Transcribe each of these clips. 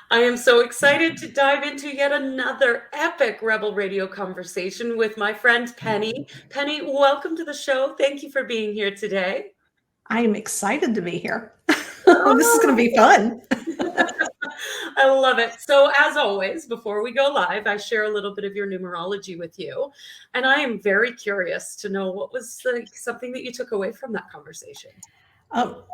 I am so excited to dive into yet another epic Rebel Radio conversation with my friend Penny. Penny, welcome to the show. Thank you for being here today. I am excited to be here. This is going to Oh, be fun. I love it. So, as always, before we go live, I share a little bit of your numerology with you. And I am very curious to know what was something that you took away from that conversation.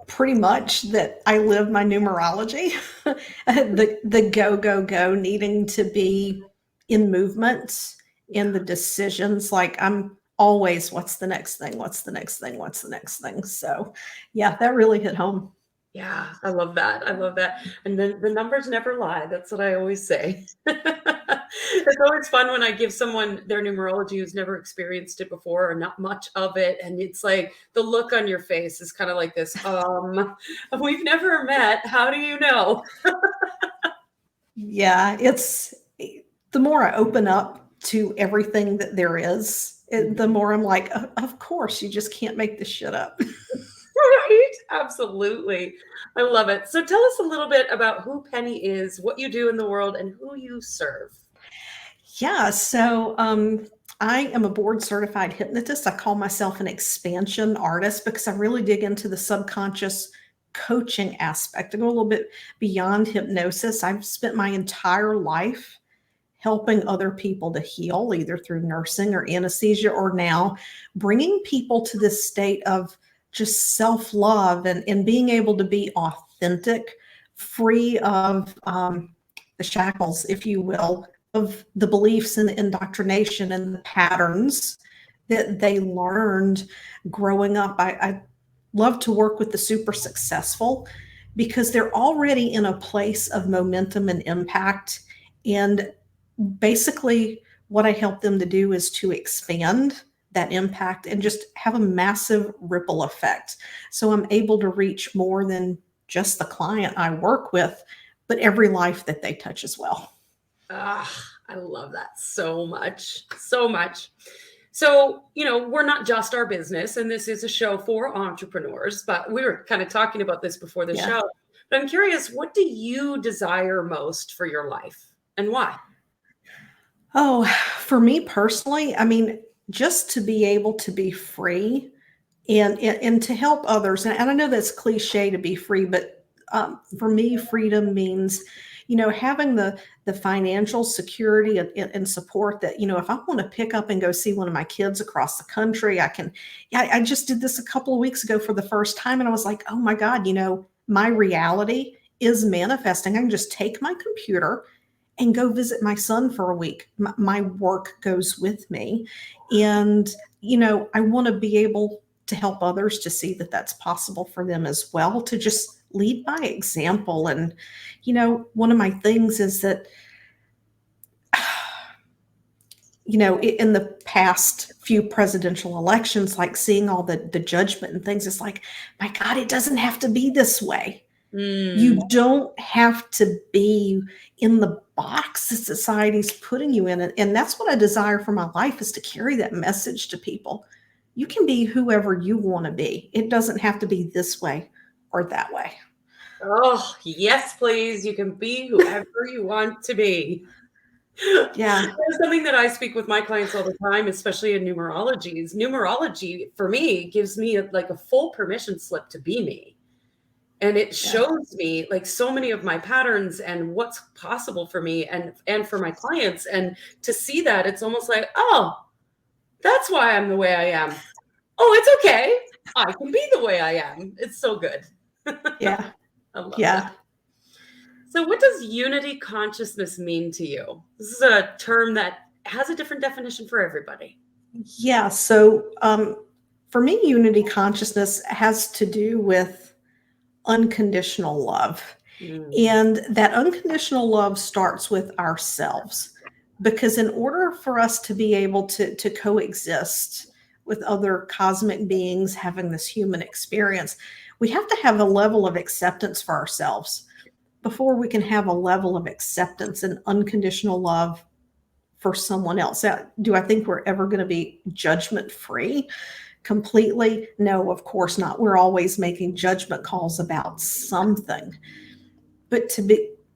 Pretty much that I live my numerology, the go, go, go, needing to be in movement, in the decisions. Like I'm always, what's the next thing? What's the next thing? What's the next thing? So, yeah, that really hit home. Yeah, I love that. I love that. And the numbers never lie. That's what I always say. It's always fun when I give someone their numerology who's never experienced it before or not much of it. And it's like the look on your face is kind of like this, we've never met. How do you know? Yeah, it's the more I open up to everything that there is, the more I'm like, of course, you just can't make this shit up. Right? Absolutely. I love it. So tell us a little bit about who Penny is, what you do in the world, and who you serve. Yeah, so I am a board certified hypnotist. I call myself an expansion artist because I really dig into the subconscious coaching aspect. I go a little bit beyond hypnosis. I've spent my entire life helping other people to heal, either through nursing or anesthesia, or now bringing people to this state of just self love and being able to be authentic, free of the shackles, if you will, of the beliefs and the indoctrination and the patterns that they learned growing up. I love to work with the super successful because they're already in a place of momentum and impact. And basically, what I help them to do is to expand that impact and just have a massive ripple effect. So I'm able to reach more than just the client I work with, but every life that they touch as well. Ah, I love that so much, so much. So, we're not just our business, and this is a show for entrepreneurs, but we were kind of talking about this before the Yeah. show. But I'm curious, what do you desire most for your life and why? Oh, for me personally, I mean, just to be able to be free and to help others. And I know that's cliche to be free, but for me, freedom means, having the financial security and support that, if I want to pick up and go see one of my kids across the country, I can. Yeah, I just did this a couple of weeks ago for the first time, and I was like, oh my God, my reality is manifesting. I can just take my computer and go visit my son for a week. My work goes with me. And, I want to be able to help others to see that that's possible for them as well, to just lead by example. And, one of my things is that, in the past few presidential elections, like seeing all the judgment and things, it's like, my God, it doesn't have to be this way. Mm. You don't have to be in the box that society's putting you in. And that's what I desire for my life, is to carry that message to people. You can be whoever you want to be. It doesn't have to be this way or that way. Oh, yes, please. You can be whoever you want to be. Yeah. That's something that I speak with my clients all the time, especially in numerology. Is numerology for me gives me like a full permission slip to be me. And it Yeah. shows me like so many of my patterns and what's possible for me and for my clients. And to see that, it's almost like, oh, that's why I'm the way I am. Oh, it's okay. I can be the way I am. It's so good. Yeah. I love that. Yeah. So, what does unity consciousness mean to you? This is a term that has a different definition for everybody. Yeah. So for me, unity consciousness has to do with unconditional love. Mm. And that unconditional love starts with ourselves. Because in order for us to be able to coexist with other cosmic beings having this human experience, we have to have a level of acceptance for ourselves before we can have a level of acceptance and unconditional love for someone else. Now, do I think we're ever going to be judgment free completely? No, of course not. We're always making judgment calls about something. But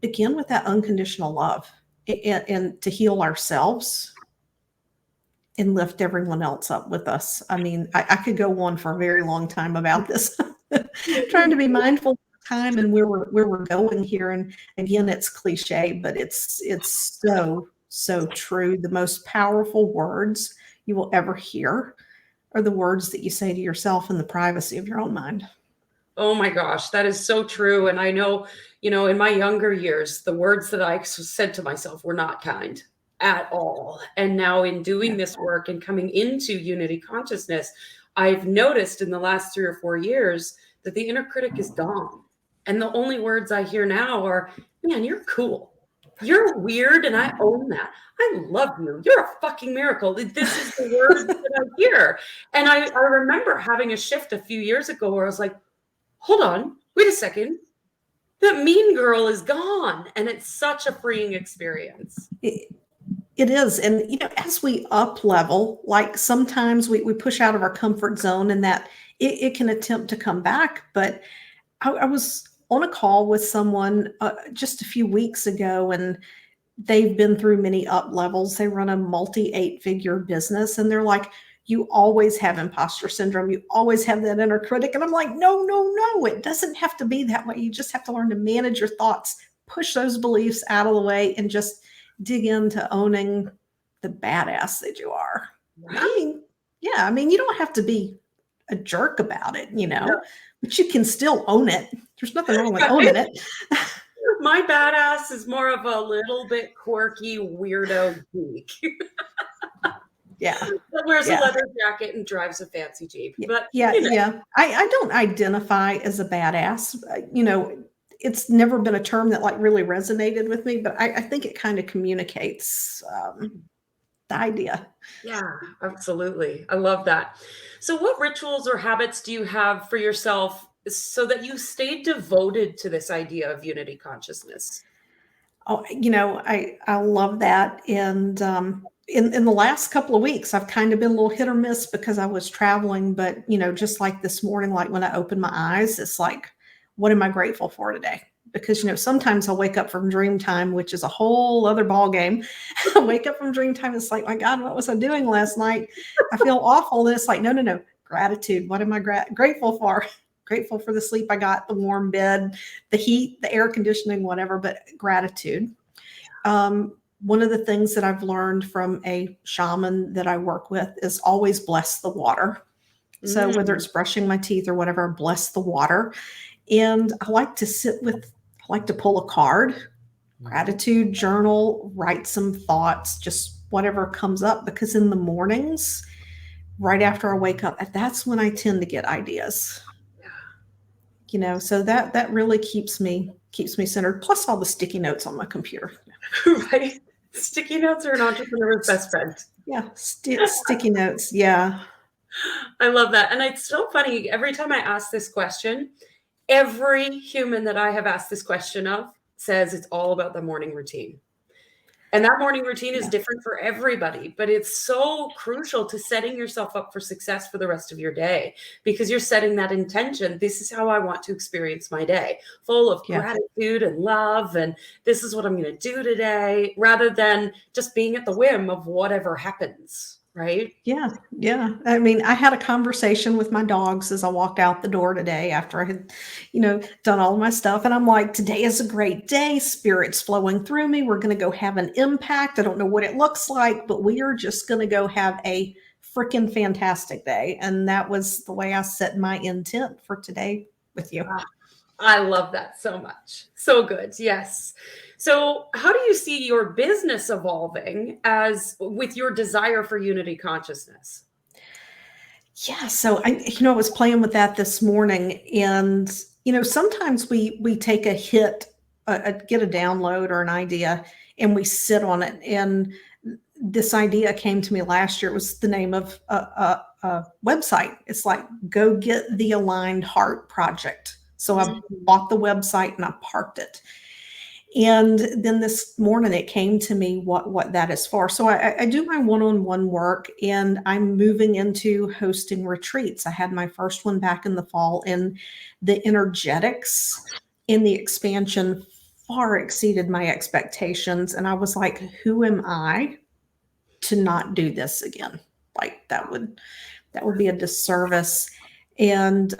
begin with that unconditional love and to heal ourselves and lift everyone else up with us. I mean, I could go on for a very long time about this, trying to be mindful of time and where we're going here. And again, it's cliche, but it's so true. The most powerful words you will ever hear are the words that you say to yourself in the privacy of your own mind. Oh my gosh, that is so true. And I know, in my younger years, the words that I said to myself were not kind at all. And now, in doing Yeah. this work and coming into unity consciousness, I've noticed in the last 3 or 4 years that the inner critic is gone. And the only words I hear now are, man, you're cool. You're weird, and I own that. I love you. You're a fucking miracle. This is the words that I hear. And I remember having a shift a few years ago where I was like, hold on, wait a second. That mean girl is gone. And it's such a freeing experience. It is. And, as we up level, like sometimes we push out of our comfort zone and that it can attempt to come back. But I was on a call with someone just a few weeks ago, and they've been through many up levels. They run a multi 8-figure business, and they're like, you always have imposter syndrome. You always have that inner critic. And I'm like, no, no, no, it doesn't have to be that way. You just have to learn to manage your thoughts, push those beliefs out of the way, and just dig into owning the badass that you are. Right? I mean, you don't have to be a jerk about it, No. but you can still own it. There's nothing wrong with owning it. My badass is more of a little bit quirky weirdo geek Yeah. that wears a leather jacket and drives a fancy Jeep. But Yeah. I don't identify as a badass. It's never been a term that like really resonated with me, but I think it kind of communicates the idea. yeah, absolutely. I love that. So what rituals or habits do you have for yourself so that you stay devoted to this idea of unity consciousness? Oh, I love that. And in the last couple of weeks, I've kind of been a little hit or miss because I was traveling. But just like this morning, like when I opened my eyes, it's like, what am I grateful for today? Because sometimes I'll wake up from dream time, which is a whole other ball game. I wake up from dream time, it's like, my God, what was I doing last night? I feel awful. And it's like, no, gratitude. What am I grateful for? Grateful for the sleep I got, the warm bed, the heat, the air conditioning, whatever, but gratitude. One of the things that I've learned from a shaman that I work with is always bless the water. So whether it's brushing my teeth or whatever, bless the water. And I like to pull a card, gratitude journal, write some thoughts, just whatever comes up, because in the mornings, right after I wake up, that's when I tend to get ideas. So that really keeps me centered. Plus all the sticky notes on my computer. Right? Sticky notes are an entrepreneur's best friend. Yeah, sticky notes. Yeah. I love that. And it's so funny. Every time I ask this question, every human that I have asked this question of says it's all about the morning routine. And that morning routine is different for everybody, but it's so crucial to setting yourself up for success for the rest of your day, because you're setting that intention. This is how I want to experience my day, full of gratitude and love. And this is what I'm going to do today, rather than just being at the whim of whatever happens. Right? Yeah. I mean, I had a conversation with my dogs as I walked out the door today after I had, done all of my stuff. And I'm like, today is a great day. Spirit's flowing through me. We're going to go have an impact. I don't know what it looks like, but we are just going to go have a freaking fantastic day. And that was the way I set my intent for today with you. I love that so much. So good. Yes. So how do you see your business evolving as with your desire for unity consciousness? Yeah. So I was playing with that this morning, and, sometimes we take a hit, get a download or an idea, and we sit on it. And this idea came to me last year. It was the name of a website. It's like, Go Get the Aligned Heart Project. So I bought the website and I parked it. And then this morning it came to me what that is for. So I do my one-on-one work, and I'm moving into hosting retreats. I had my first one back in the fall, and the energetics in the expansion far exceeded my expectations. And I was like, who am I to not do this again? Like that would be a disservice. And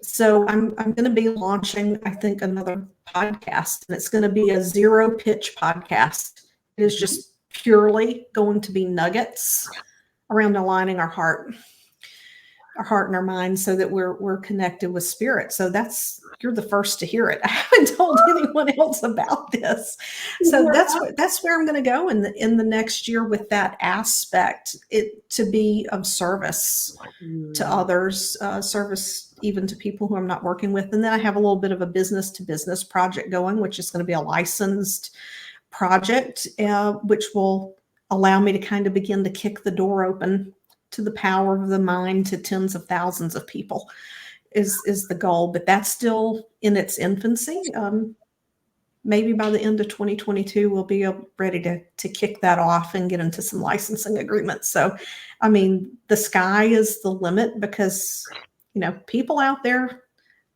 so I'm going to be launching, I think, another podcast, and it's going to be a zero pitch podcast. It is Mhm. just purely going to be nuggets around aligning our heart and our mind so that we're connected with spirit. So you're the first to hear it. I haven't told anyone else about this. So that's where I'm going to go in the next year with that aspect, it to be of service to Mm. others, service even to people who I'm not working with. And then I have a little bit of a business to business project going, which is going to be a licensed project, which will allow me to kind of begin to kick the door open to the power of the mind to tens of thousands of people is the goal. But that's still in its infancy. Maybe by the end of 2022, we'll be ready to kick that off and get into some licensing agreements. So, I mean, the sky is the limit because, people out there,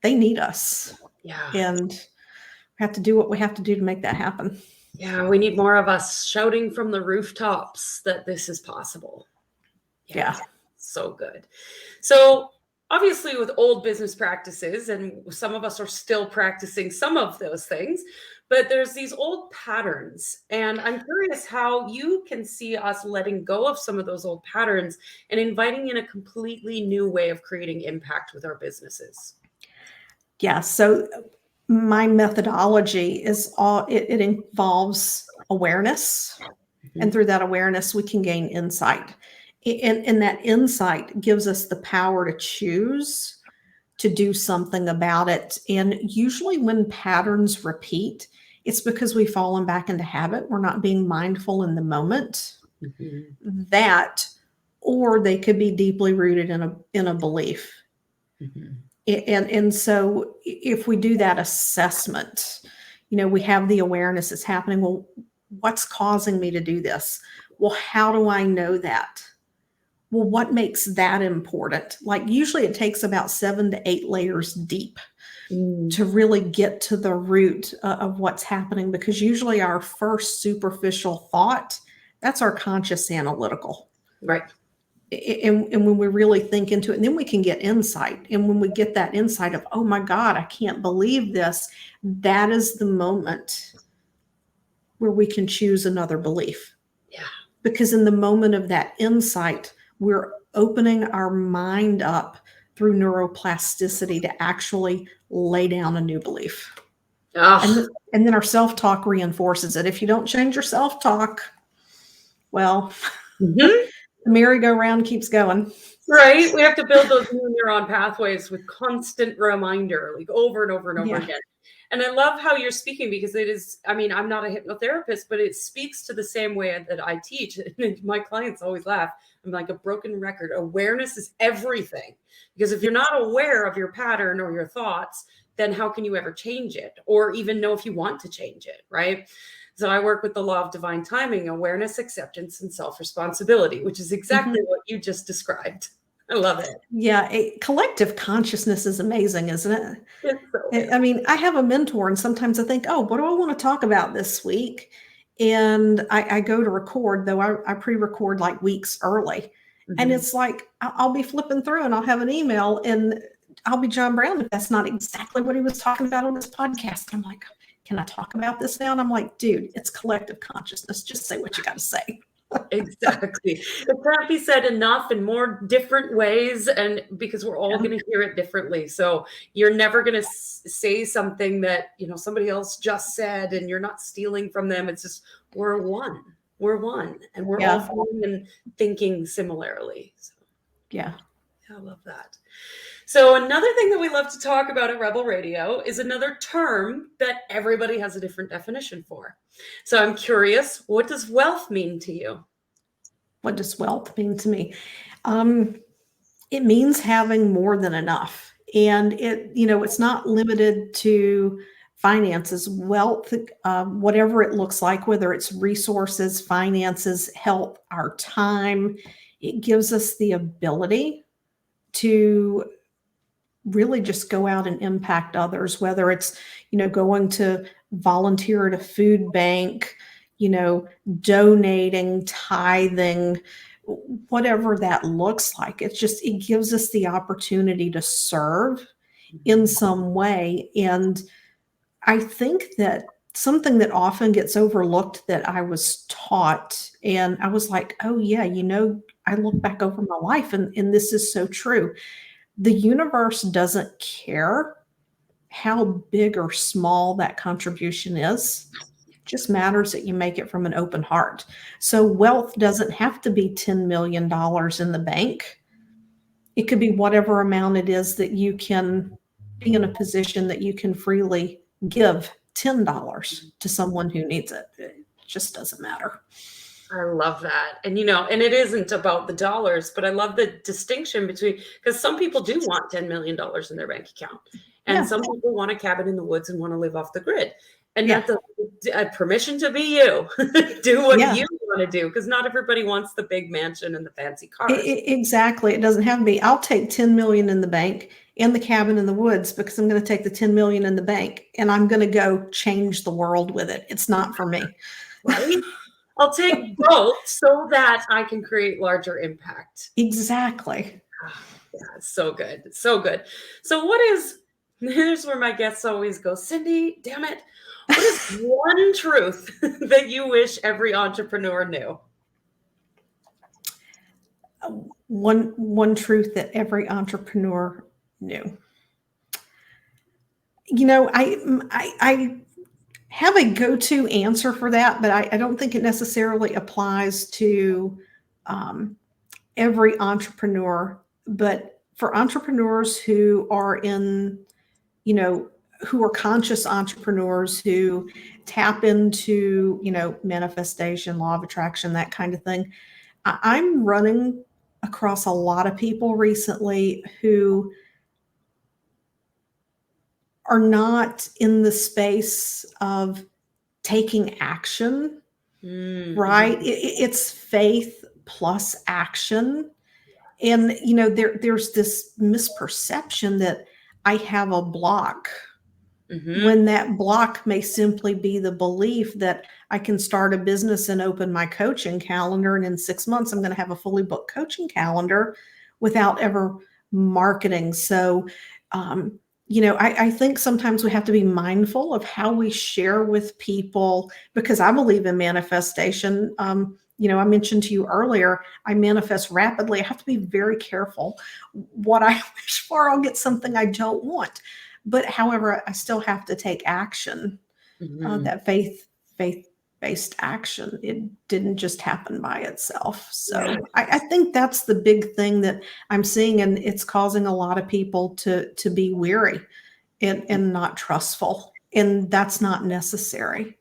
they need us. Yeah. And we have to do what we have to do to make that happen. Yeah, we need more of us shouting from the rooftops that this is possible. Yeah. So good. So obviously with old business practices, and some of us are still practicing some of those things, but there's these old patterns. And I'm curious how you can see us letting go of some of those old patterns and inviting in a completely new way of creating impact with our businesses. Yeah. So my methodology is it involves awareness. And through that awareness, we can gain insight. And that insight gives us the power to choose to do something about it. And usually when patterns repeat, it's because we've fallen back into habit. We're not being mindful in the moment. Mm-hmm. That, or they could be deeply rooted in a belief. Mm-hmm. And so if we do that assessment, we have the awareness it's happening. Well, what's causing me to do this? Well, how do I know that? Well, what makes that important? Like usually it takes about 7 to 8 layers deep to really get to the root of what's happening, because usually our first superficial thought, that's our conscious analytical. Right. And when we really think into it, and then we can get insight. And when we get that insight of, oh my God, I can't believe this, that is the moment where we can choose another belief. Yeah. Because in the moment of that insight, we're opening our mind up through neuroplasticity to actually lay down a new belief. And then our self-talk reinforces it. If you don't change your self-talk, well, the merry-go-round keeps going. Right. We have to build those new neuron pathways with constant reminder, like over and over and over again. And I love how you're speaking, because it is, I mean, I'm not a hypnotherapist, but it speaks to the same way that I teach. My clients always laugh. I'm like a broken record. Awareness is everything. Because if you're not aware of your pattern or your thoughts, then how can you ever change it or even know if you want to change it? Right. So I work with the law of divine timing, awareness, acceptance, and self-responsibility, which is exactly what you just described. I love it. Yeah, collective consciousness is amazing, isn't it? It's so I mean, I have a mentor, and sometimes I think, oh, what do I want to talk about this week? And I go to record, though I pre-record like weeks early. And it's like, I'll be flipping through and I'll have an email and I'll be John Brown if that's not exactly what he was talking about on this podcast. I'm like, can I talk about this now? And I'm like, dude, it's collective consciousness. Just say what you got to say. Exactly. It can't be said enough in more different ways, and because we're all going to hear it differently. So you're never going to say something that, somebody else just said and you're not stealing from them. It's just, we're one, and we're all feeling and thinking similarly. So, yeah, I love that. So another thing that we love to talk about at Rebel Radio is another term that everybody has a different definition for. So I'm curious, what does wealth mean to you? What does wealth mean to me? It means having more than enough. And it's not limited to finances. Wealth, whatever it looks like, whether it's resources, finances, health, our time, it gives us the ability to really just go out and impact others, whether it's, going to volunteer at a food bank, donating, tithing, whatever that looks like. It gives us the opportunity to serve in Mhm. some way. And I think that something that often gets overlooked that I was taught, and I was like, oh, yeah, I look back over my life and this is so true. The universe doesn't care how big or small that contribution is. It just matters that you make it from an open heart. So wealth doesn't have to be $10 million in the bank. It could be whatever amount it is that you can be in a position that you can freely give $10 to someone who needs it. It just doesn't matter. I love that. And and it isn't about the dollars, but I love the distinction between, because some people do want $10 million in their bank account. And Yeah. some people want a cabin in the woods and want to live off the grid. And Yeah. that's permission to be you. Do what Yeah. you want to do, because not everybody wants the big mansion and the fancy cars. Exactly. It doesn't have to be. I'll take 10 million in the bank and the cabin in the woods because I'm going to take the 10 million in the bank and I'm going to go change the world with it. It's not for me. Right? I'll take both so that I can create larger impact. Exactly. Yeah, it's so good. It's so good. So here's where my guests always go, Cindy, damn it. What is one truth that you wish every entrepreneur knew? One truth that every entrepreneur knew. I have a go-to answer for that, but I don't think it necessarily applies to um, every entrepreneur. But for entrepreneurs who are who are conscious entrepreneurs who tap into, manifestation, law of attraction, that kind of thing, I'm running across a lot of people recently who are not in the space of taking action, right? Mm-hmm. It's faith plus action. And, there's this misperception that I have a block Mm-hmm. when that block may simply be the belief that I can start a business and open my coaching calendar. And in 6 months, I'm going to have a fully booked coaching calendar without ever marketing. So, I think sometimes we have to be mindful of how we share with people because I believe in manifestation. I mentioned to you earlier, I manifest rapidly. I have to be very careful what I wish for. I'll get something I don't want. But however, I still have to take action, Mm-hmm. that faith-based action. It didn't just happen by itself. Yeah. So I think that's the big thing that I'm seeing, and it's causing a lot of people to be weary and not trustful. And that's not necessary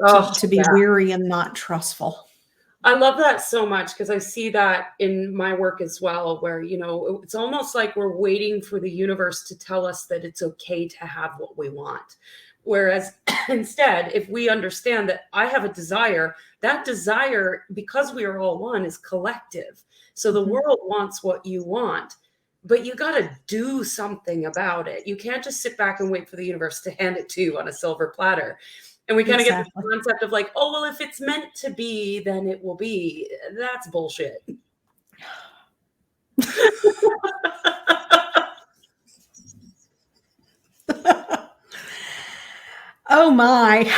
Oh, to be yeah. weary and not trustful. I love that so much because I see that in my work as well, where, it's almost like we're waiting for the universe to tell us that it's okay to have what we want. Whereas instead, if we understand that I have a desire, that desire, because we are all one, is collective. So the Mhm. world wants what you want, but you got to do something about it. You can't just sit back and wait for the universe to hand it to you on a silver platter. And we kind of get this Exactly. concept of like, oh, well, if it's meant to be, then it will be. That's bullshit. Oh my.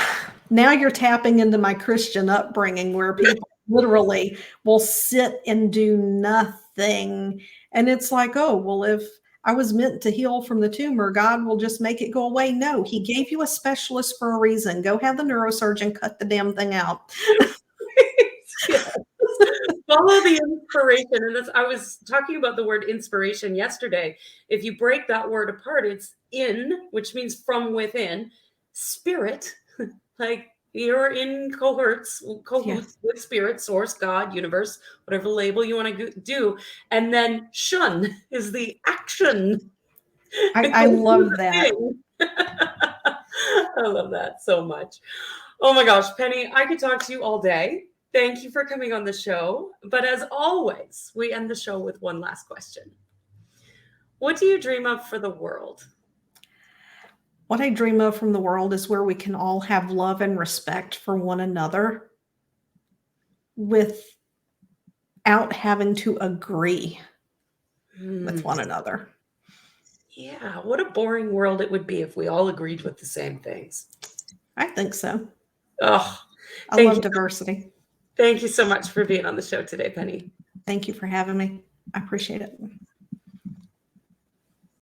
Now you're tapping into my Christian upbringing where people literally will sit and do nothing. And it's like, oh, well, if I was meant to heal from the tumor, God will just make it go away. No, He gave you a specialist for a reason. Go have the neurosurgeon cut the damn thing out. Yes. Follow the inspiration. And I was talking about the word inspiration yesterday. If you break that word apart, it's in, which means from within, spirit, like you're in Yeah. cahoots with spirit, source, God, universe, whatever label you want to do. And then shun is the action. I Go do love the that. thing. I love that so much. Oh my gosh, Penny, I could talk to you all day. Thank you for coming on the show. But as always, we end the show with one last question. What do you dream of for the world? What I dream of from the world is where we can all have love and respect for one another without having to agree with Mm, one another. yeah, what a boring world it would be if we all agreed with the same things. I think so. Oh, I thank love you. diversity. Thank you so much for being on the show today, Penny. Thank you for having me. I appreciate it.